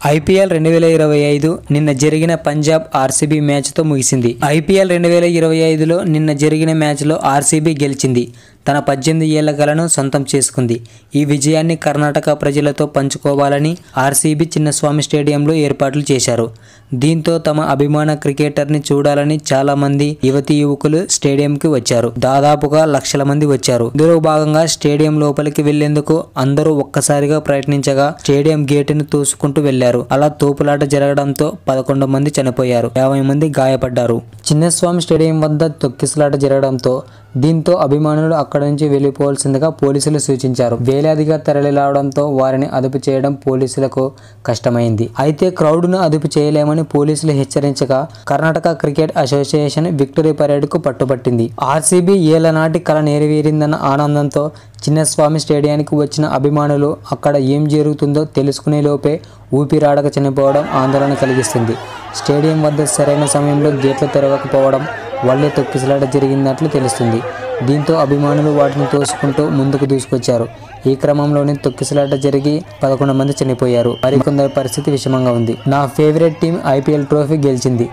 IPL 2025 నిన్న జరిగిన Punjab RCB మ్యాచ్తో ముగిసింది. ఐపీఎల్ 2025లో నిన్న జరిగిన మ్యాచ్లో ఆర్సీబీ గెలిచింది. తన 18 ఏళ్ల కలను సొంతం చేసుకుంది. ఈ విజయాన్ని కర్ణాటక ప్రజలతో పంచుకోవాలని ఆర్సీబీ చిన్నస్వామి స్టేడియంలో ఏర్పాట్లు చేశారు. దీంతో తమ అభిమాన క్రికెటర్ని చూడాలని చాలా మంది యువతీ యువకులు స్టేడియంకి వచ్చారు. దాదాపుగా లక్షల మంది వచ్చారు. ఇందులో భాగంగా స్టేడియం లోపలికి వెళ్లేందుకు అందరూ ఒక్కసారిగా ప్రయత్నించగా స్టేడియం గేటును తోసుకుంటూ వెళ్లారు. అలా తోపులాట జరగడంతో 11 మంది చనిపోయారు, 50 మంది గాయపడ్డారు. చిన్నస్వామి స్టేడియం వద్ద తొక్కిసలాట జరగడంతో దీంతో అభిమానులు అక్కడి నుంచి వెళ్లిపోవాల్సిందిగా పోలీసులు సూచించారు. వేలాదిగా తరలిరావడంతో వారిని అదుపు చేయడం పోలీసులకు కష్టమైంది. అయితే క్రౌడ్ను అదుపు చేయలేమని పోలీసులు హెచ్చరించగా కర్ణాటక క్రికెట్ అసోసియేషన్ విక్టరీ పరేడ్కు పట్టుబట్టింది. ఆర్సీబీ ఏళ్ల నాటి కల నెరవేరిందన్న ఆనందంతో చిన్నస్వామి స్టేడియానికి వచ్చిన అభిమానులు అక్కడ ఏం జరుగుతుందో తెలుసుకునే లోపే ఊపిరాడక చనిపోవడం ఆందోళన కలిగిస్తుంది. స్టేడియం వద్ద సరైన సమయంలో గేట్లు తెరవకపోవడం వల్లే తొక్కిసలాట జరిగినట్లు తెలుస్తుంది. దీంతో అభిమానులు వాటిని తోసుకుంటూ ముందుకు దూసుకొచ్చారు. ఈ క్రమంలోనే తొక్కిసలాట జరిగి 11 మంది చనిపోయారు. మరికొందరి పరిస్థితి విషమంగా ఉంది. నా ఫేవరెట్ టీం ఐపీఎల్ ట్రోఫీ గెలిచింది,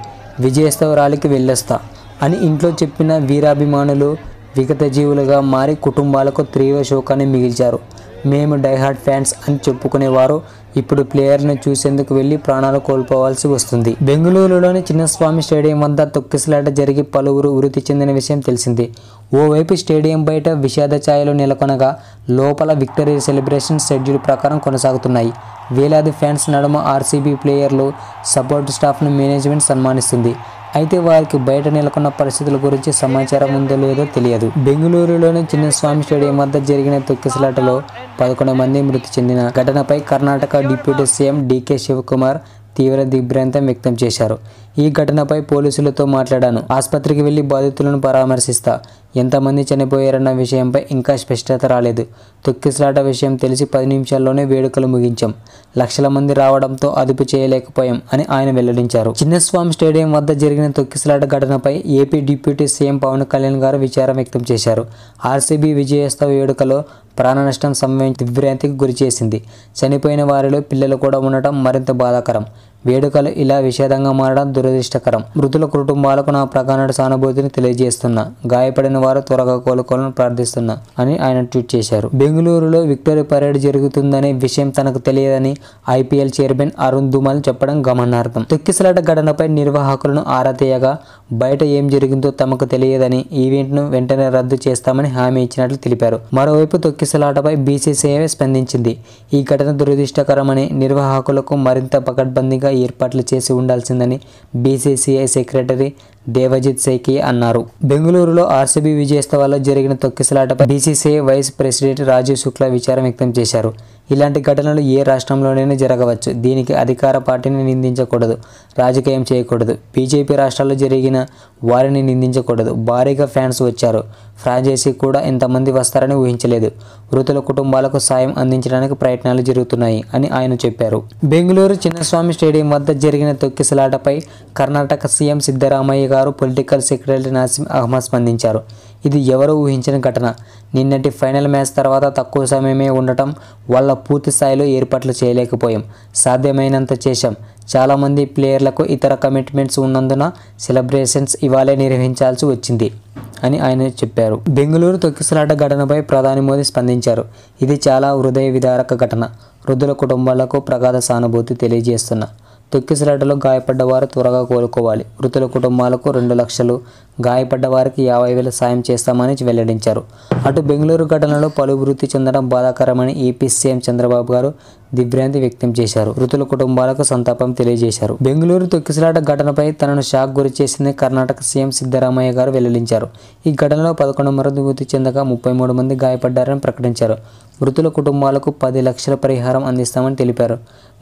విజయోత్సవ ర్యాలీకి వెళ్ళొస్తా అని ఇంట్లో చెప్పిన వీరాభిమానులు విగత జీవులుగా మారి కుటుంబాలకు తీవ్ర శోకాన్ని మిగిల్చారు. మేము డైహార్డ్ ఫ్యాన్స్ అని చెప్పుకునేవారు ఇప్పుడు ప్లేయర్ను చూసేందుకు వెళ్లి ప్రాణాలు కోల్పోవాల్సి వస్తుంది. బెంగళూరులోని చిన్నస్వామి స్టేడియం వద్ద తొక్కిసలాట జరిగి పలువురు మృతి చెందిన విషయం తెలిసిందే. ఓవైపు స్టేడియం బయట విషాద ఛాయలు నెలకొనగా లోపల విక్టరీ సెలబ్రేషన్ షెడ్యూల్ ప్రకారం కొనసాగుతున్నాయి. వేలాది ఫ్యాన్స్ నడుమ ఆర్సీబీ ప్లేయర్లు, సపోర్ట్ స్టాఫ్ను మేనేజ్మెంట్ సన్మానిస్తుంది. అయితే వారికి బయట నెలకొన్న పరిస్థితుల గురించి సమాచారం ఉందో లేదో తెలియదు. బెంగళూరులోని చిన్నస్వామి స్టేడియం వద్ద జరిగిన తొక్కిసలాటలో 11 మంది మృతి చెందిన ఘటనపై కర్ణాటక డిప్యూటీ సీఎం డీకే శివకుమార్ తీవ్ర దిగ్భ్రాంతం వ్యక్తం చేశారు. ఈ ఘటనపై పోలీసులతో మాట్లాడాను. ఆసుపత్రికి వెళ్లి బాధితులను పరామర్శిస్తా. ఎంతమంది చనిపోయారన్న విషయంపై ఇంకా స్పష్టత రాలేదు. తొక్కిసలాట విషయం తెలిసి 10 నిమిషాల్లోనే వేడుకలు ముగించాం. లక్షల మంది రావడంతో అదుపు చేయలేకపోయాం అని ఆయన వెల్లడించారు. చిన్నస్వామి స్టేడియం వద్ద జరిగిన తొక్కిసలాట ఘటనపై AP deputy CM Pawan Kalyan గారు విచారం వ్యక్తం చేశారు. ఆర్సీబీ విజయోత్సవ వేడుకలో ప్రాణ నష్టం సంభవించి దిగ్భ్రాంతికి గురిచేసింది. చనిపోయిన వారిలో పిల్లలు కూడా ఉండటం మరింత బాధాకరం. వేడుకలు ఇలా విషాదంగా మారడం దురదృష్టకరం. మృతుల కుటుంబాలకు నా ప్రగాఢ సానుభూతిని తెలియజేస్తున్నా. గాయపడిన వారు త్వరగా కోలుకోవాలని ప్రార్థిస్తున్నా అని ఆయన ట్వీట్ చేశారు. బెంగళూరులో విక్టరీ పరేడ్ జరుగుతుందనే విషయం తనకు తెలియదని ఐపీఎల్ చైర్మన్ అరుణ్ ధుమాల్ చెప్పడం గమనార్హం. తొక్కిసలాట ఘటనపై నిర్వాహకులను ఆరా తీయగా బయట ఏం జరిగిందో తమకు తెలియదని, ఈవెంట్ను వెంటనే రద్దు చేస్తామని హామీ ఇచ్చినట్లు తెలిపారు. మరోవైపు తొక్కిసలాటపై బీసీసీఐ స్పందించింది. ఈ ఘటన దురదృష్టకరమని, నిర్వాహకులకు మరింత పకడ్బందీగా ఏర్పాట్లు చేసి ఉండాల్సిందని బీసీసీఐ సెక్రటరీ దేవజిత్ సైకి అన్నారు. బెంగళూరులో ఆర్సీబీ విజయోత్సవాల్లో జరిగిన తొక్కిసలాటపై BCCI vice president Rajeev Shukla విచారం వ్యక్తం చేశారు. ఇలాంటి ఘటనలు ఏ రాష్ట్రంలోనైనా జరగవచ్చు. దీనికి అధికార పార్టీని నిందించకూడదు, రాజకీయం చేయకూడదు. బీజేపీ రాష్ట్రాల్లో జరిగిన వారిని నిందించకూడదు. భారీగా ఫ్యాన్స్ వచ్చారు. ఫ్రాంచైజీ కూడా ఎంతమంది వస్తారని ఊహించలేదు. మృతుల కుటుంబాలకు సాయం అందించడానికి ప్రయత్నాలు జరుగుతున్నాయి అని ఆయన చెప్పారు. బెంగళూరు చిన్నస్వామి స్టేడియం వద్ద జరిగిన తొక్కిసలాటపై కర్ణాటక సీఎం సిద్ధరామయ్య గారు పొలిటికల్ సెక్రటరీ నాసిం అహ్మద్ స్పందించారు. ఇది ఎవరూ ఊహించిన ఘటన. నిన్నటి ఫైనల్ మ్యాచ్ తర్వాత తక్కువ సమయమే ఉండటం వల్ల పూర్తి స్థాయిలో ఏర్పాట్లు చేయలేకపోయాం. సాధ్యమైనంత చేశాం. చాలామంది ప్లేయర్లకు ఇతర కమిట్మెంట్స్ ఉన్నందున సెలబ్రేషన్స్ ఇవాళే నిర్వహించాల్సి వచ్చింది అని ఆయన చెప్పారు. బెంగళూరు తొక్కిసలాట ఘటనపై ప్రధాని మోదీ స్పందించారు. ఇది చాలా హృదయ విదారక ఘటన. మృతుల కుటుంబాలకు ప్రగాఢ సానుభూతి తెలియజేస్తున్నా. తొక్కిసలాటలో గాయపడ్డ వారు త్వరగా కోలుకోవాలి. మృతుల కుటుంబాలకు 2 లక్షలు, గాయపడ్డ వారికి 50,000 సాయం చేస్తామని వెల్లడించారు. అటు బెంగళూరు ఘటనలో పలు మృతి చెందడం బాధాకరమని ఏపీ సీఎం చంద్రబాబు గారు దిగ్భ్రాంతి వ్యక్తం చేశారు. మృతుల కుటుంబాలకు సంతాపం తెలియజేశారు. బెంగళూరు తొక్కిసలాట ఘటనపై తనను షాక్ గురి చేసింది కర్ణాటక సీఎం సిద్ధరామయ్య గారు వెల్లడించారు. ఈ ఘటనలో 11 మంది మృతి చెందగా 33 మంది గాయపడ్డారని ప్రకటించారు. మృతుల కుటుంబాలకు 10 లక్షల పరిహారం అందిస్తామని తెలిపారు.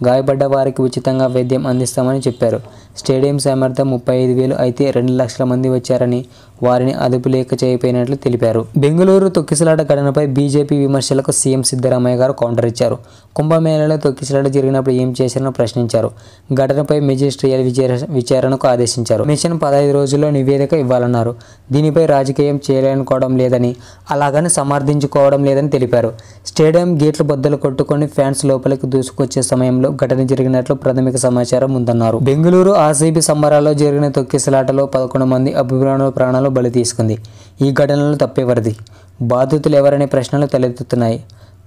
గాయపడ్డ వారికి ఉచితంగా వైద్యం అందిస్తామని చెప్పారు. స్టేడియం సామర్థ్యం 35,000 అయితే 2 లక్షల మంది వచ్చారని, వారిని అదుపు లేక చేయపోయినట్లు తెలిపారు. బెంగళూరు తొక్కిసలాట ఘటనపై బీజేపీ విమర్శలకు సీఎం సిద్ధరామయ్య గారు కౌంటర్ ఇచ్చారు. కుంభమేళాలో తొక్కిసలాట జరిగినప్పుడు ఏం చేశారని ప్రశ్నించారు. ఘటనపై మెజిస్ట్రియల్ విచారణకు ఆదేశించారు. మిషన్ 15 రోజుల్లో నివేదిక ఇవ్వాలన్నారు. దీనిపై రాజకీయం చేయాలనుకోవడం లేదని, అలాగని సమర్థించుకోవడం లేదని తెలిపారు. స్టేడియం గేట్లు బద్దలు కొట్టుకొని ఫ్యాన్స్ లోపలికి దూసుకొచ్చే సమయంలో ఘటన జరిగినట్లు ప్రాథమిక సమాచారం ఉందన్నారు. బెంగళూరు ఆర్సీబీ సంబరాల్లో జరిగిన తొక్కిసలాటలో 11 మంది అభిమానుల ప్రాణాలు బలి తీసుకుంది. ఈ ఘటనలో తప్పెవరిది? బాధితులు ఎవరనే ప్రశ్నలు తలెత్తుతున్నాయి.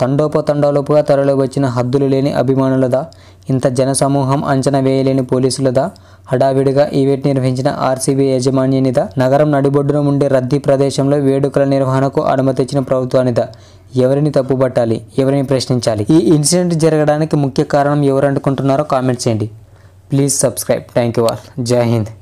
తండోపతండాలుగా తరలి వచ్చిన హద్దులు లేని అభిమానులదా? ఇంత జనసమూహం అంచనా వేయలేని పోలీసులదా? హడావిడిగా ఈవెంట్ నిర్వహించిన ఆర్సీబీ యాజమాన్యానిదా? నగరం నడిబొడ్డున ఉండే రద్దీ ప్రదేశంలో వేడుకల నిర్వహణకు అనుమతి ఇచ్చిన ప్రభుత్వానిదా? ఎవరిని తప్పుబట్టాలి? ఎవరిని ప్రశ్నించాలి? ఈ ఇన్సిడెంట్ జరగడానికి ముఖ్య కారణం ఎవరు అనుకుంటున్నారో కామెంట్ చేయండి. Please subscribe. Thank you all. జై హింద్.